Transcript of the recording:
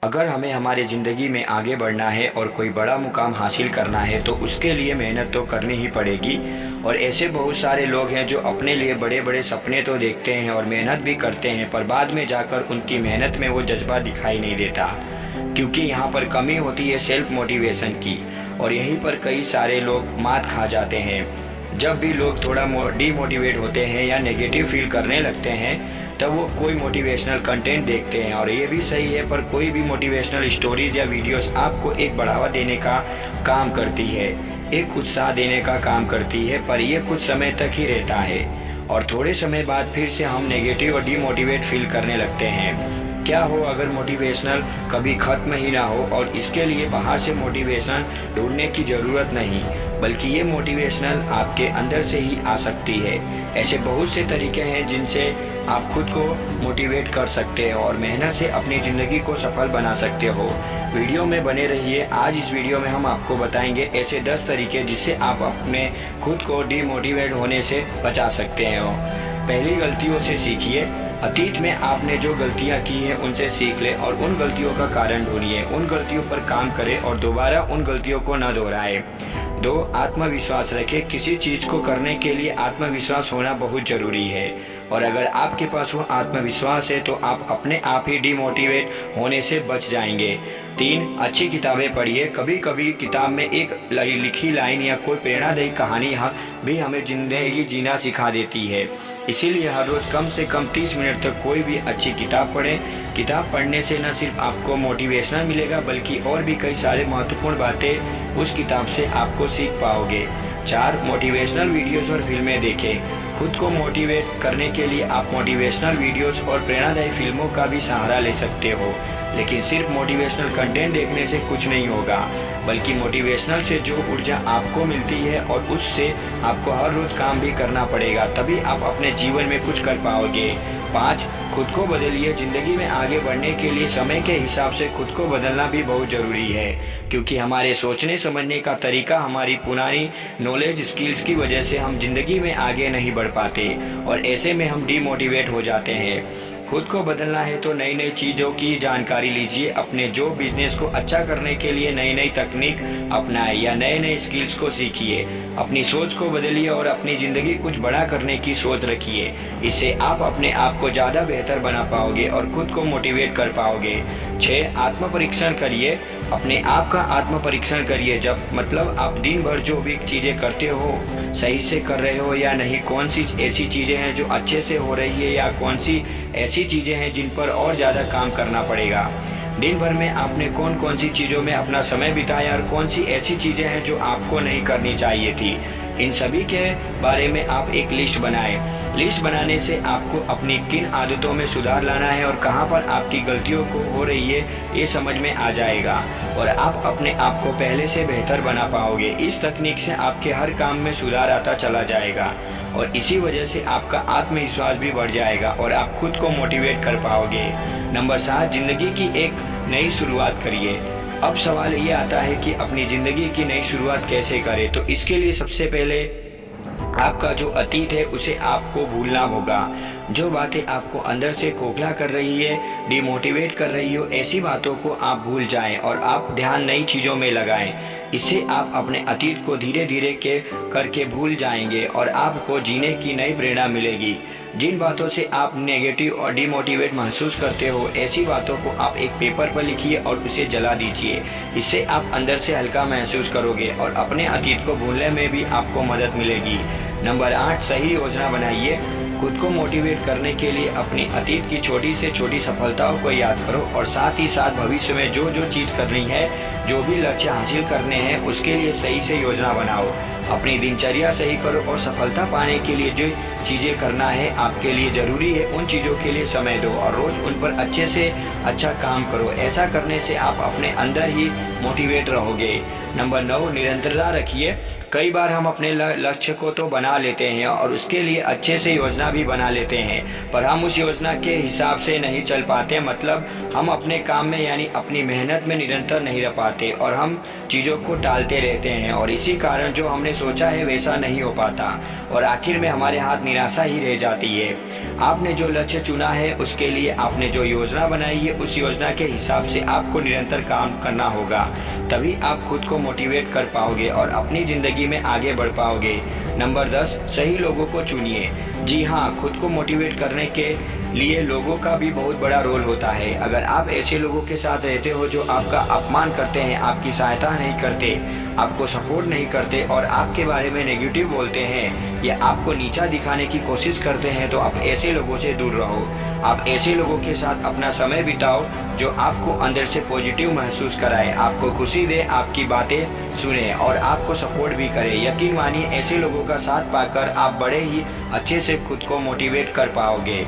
अगर हमें हमारी ज़िंदगी में आगे बढ़ना है और कोई बड़ा मुकाम हासिल करना है तो उसके लिए मेहनत तो करनी ही पड़ेगी। और ऐसे बहुत सारे लोग हैं जो अपने लिए बड़े बड़े सपने तो देखते हैं और मेहनत भी करते हैं, पर बाद में जाकर उनकी मेहनत में वो जज्बा दिखाई नहीं देता, क्योंकि यहाँ पर कमी होती है सेल्फ मोटिवेशन की। और यहीं पर कई सारे लोग मात खा जाते हैं। जब भी लोग थोड़ा डीमोटिवेट होते हैं या नेगेटिव फील करने लगते हैं तब वो कोई मोटिवेशनल कंटेंट देखते हैं। और ये भी सही है, पर कोई भी मोटिवेशनल स्टोरीज या वीडियोस आपको एक बढ़ावा देने का काम करती है, एक उत्साह देने का काम करती है, पर ये कुछ समय तक ही रहता है और थोड़े समय बाद फिर से हम नेगेटिव और डीमोटिवेट फील करने लगते हैं। क्या हो अगर मोटिवेशनल कभी ख़त्म ही ना हो, और इसके लिए बाहर से मोटिवेशन ढूंढने की ज़रूरत नहीं, बल्कि ये मोटिवेशनल आपके अंदर से ही आ सकती है। ऐसे बहुत से तरीके हैं जिनसे आप खुद को मोटिवेट कर सकते हो और मेहनत से अपनी ज़िंदगी को सफल बना सकते हो। वीडियो में बने रहिए। आज इस वीडियो में हम आपको बताएंगे ऐसे 10 तरीके जिससे आप अपने खुद को डीमोटिवेट होने से बचा सकते हो। पहली, गलतियों से सीखिए। अतीत में आपने जो गलतियां की हैं उनसे सीख लें और उन गलतियों का कारण ढूंढिए, उन गलतियों पर काम करें और दोबारा उन गलतियों को न दोहराएं। 2, आत्मविश्वास रखें। किसी चीज़ को करने के लिए आत्मविश्वास होना बहुत ज़रूरी है, और अगर आपके पास वो आत्मविश्वास है तो आप अपने आप ही डीमोटिवेट होने से बच जाएंगे। 3, अच्छी किताबें पढ़िए। कभी कभी किताब में एक लिखी लाइन या कोई प्रेरणादायी कहानी भी हमें ज़िंदगी जीना सिखा देती है। इसीलिए हर रोज़ कम से कम 30 मिनट तक कोई भी अच्छी किताब पढ़ें। किताब पढ़ने से न सिर्फ आपको मोटिवेशनल मिलेगा, बल्कि और भी कई सारे महत्वपूर्ण बातें उस किताब से आपको सीख पाओगे। 4, मोटिवेशनल वीडियोस और फिल्में देखें। खुद को मोटिवेट करने के लिए आप मोटिवेशनल वीडियोस और प्रेरणादायी फिल्मों का भी सहारा ले सकते हो, लेकिन सिर्फ मोटिवेशनल कंटेंट देखने से कुछ नहीं होगा, बल्कि मोटिवेशनल से जो ऊर्जा आपको मिलती है और उससे आपको हर रोज़ काम भी करना पड़ेगा, तभी आप अपने जीवन में कुछ कर पाओगे। 5, खुद को बदलिए। ज़िंदगी में आगे बढ़ने के लिए समय के हिसाब से खुद को बदलना भी बहुत ज़रूरी है, क्योंकि हमारे सोचने समझने का तरीका हमारी पुरानी नॉलेज स्किल्स की वजह से हम ज़िंदगी में आगे नहीं बढ़ पाते और ऐसे में हम डीमोटिवेट हो जाते हैं। खुद को बदलना है तो नई नई चीज़ों की जानकारी लीजिए। अपने जो बिजनेस को अच्छा करने के लिए नई नई तकनीक अपनाएं या नए नए स्किल्स को सीखिए। अपनी सोच को बदलिए और अपनी ज़िंदगी कुछ बड़ा करने की सोच रखिए। इससे आप अपने आप को ज़्यादा बेहतर बना पाओगे और खुद को मोटिवेट कर पाओगे। 6, आत्म परीक्षण करिए। अपने आप का आत्म परीक्षण करिए। जब मतलब आप दिन भर जो भी चीज़ें करते हो सही से कर रहे हो या नहीं, कौन सी ऐसी चीज़ें हैं जो अच्छे से हो रही है या कौन सी ऐसी चीज़ें हैं जिन पर और ज़्यादा काम करना पड़ेगा। दिन भर में आपने कौन कौन सी चीज़ों में अपना समय बिताया और कौन सी ऐसी चीज़ें हैं जो आपको नहीं करनी चाहिए थी। इन सभी के बारे में आप एक लिस्ट बनाएं। लिस्ट बनाने से आपको अपनी किन आदतों में सुधार लाना है और कहां पर आपकी गलतियों को हो रही है ये समझ में आ जाएगा और आप अपने आप को पहले से बेहतर बना पाओगे। इस तकनीक से आपके हर काम में सुधार आता चला जाएगा और इसी वजह से आपका आत्मविश्वास भी बढ़ जाएगा और आप खुद को मोटिवेट कर पाओगे। नंबर 7, जिंदगी की एक नई शुरुआत करिए। अब सवाल ये आता है कि अपनी ज़िंदगी की नई शुरुआत कैसे करें, तो इसके लिए सबसे पहले आपका जो अतीत है उसे आपको भूलना होगा। जो बातें आपको अंदर से खोखला कर रही है, डिमोटिवेट कर रही हो, ऐसी बातों को आप भूल जाएं और आप ध्यान नई चीज़ों में लगाएं। इससे आप अपने अतीत को धीरे धीरे करके भूल जाएंगे और आपको जीने की नई प्रेरणा मिलेगी। जिन बातों से आप नेगेटिव और डिमोटिवेट महसूस करते हो, ऐसी बातों को आप एक पेपर पर लिखिए और उसे जला दीजिए। इससे आप अंदर से हल्का महसूस करोगे और अपने अतीत को भूलने में भी आपको मदद मिलेगी। नंबर 8, सही योजना बनाइए। खुद को मोटिवेट करने के लिए अपनी अतीत की छोटी से छोटी सफलताओं को याद करो और साथ ही साथ भविष्य में जो जो चीज़ करनी है, जो भी लक्ष्य हासिल करने हैं, उसके लिए सही से योजना बनाओ। अपनी दिनचर्या सही करो और सफलता पाने के लिए जो चीज़ें करना है आपके लिए ज़रूरी है, उन चीज़ों के लिए समय दो और रोज़ उन पर अच्छे से अच्छा काम करो। ऐसा करने से आप अपने अंदर ही मोटिवेट रहोगे। नंबर 9, निरंतरता रखिए। कई बार हम अपने लक्ष्य को तो बना लेते हैं और उसके लिए अच्छे से योजना भी बना लेते हैं, पर हम उस योजना के हिसाब से नहीं चल पाते। मतलब हम अपने काम में यानी अपनी मेहनत में निरंतर नहीं रह पाते और हम चीज़ों को टालते रहते हैं और इसी कारण जो हमने सोचा है वैसा नहीं हो पाता और आखिर में हमारे हाथ निराशा ही रह जाती है। आपने जो लक्ष्य चुना है उसके लिए आपने जो योजना बनाई है उस योजना के हिसाब से आपको निरंतर काम करना होगा, तभी आप खुद को मोटिवेट कर पाओगे और अपनी ज़िंदगी में आगे बढ़ पाओगे। नंबर 10, सही लोगों को चुनिए। जी हाँ, खुद को मोटिवेट करने के लिए लोगों का भी बहुत बड़ा रोल होता है। अगर आप ऐसे लोगों के साथ रहते हो जो आपका अपमान करते हैं, आपकी सहायता नहीं करते, आपको सपोर्ट नहीं करते और आपके बारे में नेगेटिव बोलते हैं या आपको नीचा दिखाने की कोशिश करते हैं, तो आप ऐसे लोगों से दूर रहो। आप ऐसे लोगों के साथ अपना समय बिताओ जो आपको अंदर से पॉजिटिव महसूस कराए, आपको खुशी दे, आपकी बातें सुने और आपको सपोर्ट भी करे। यकीन मानिए ऐसे लोगों का साथ पाकर आप बड़े ही अच्छे से खुद को मोटिवेट कर पाओगे।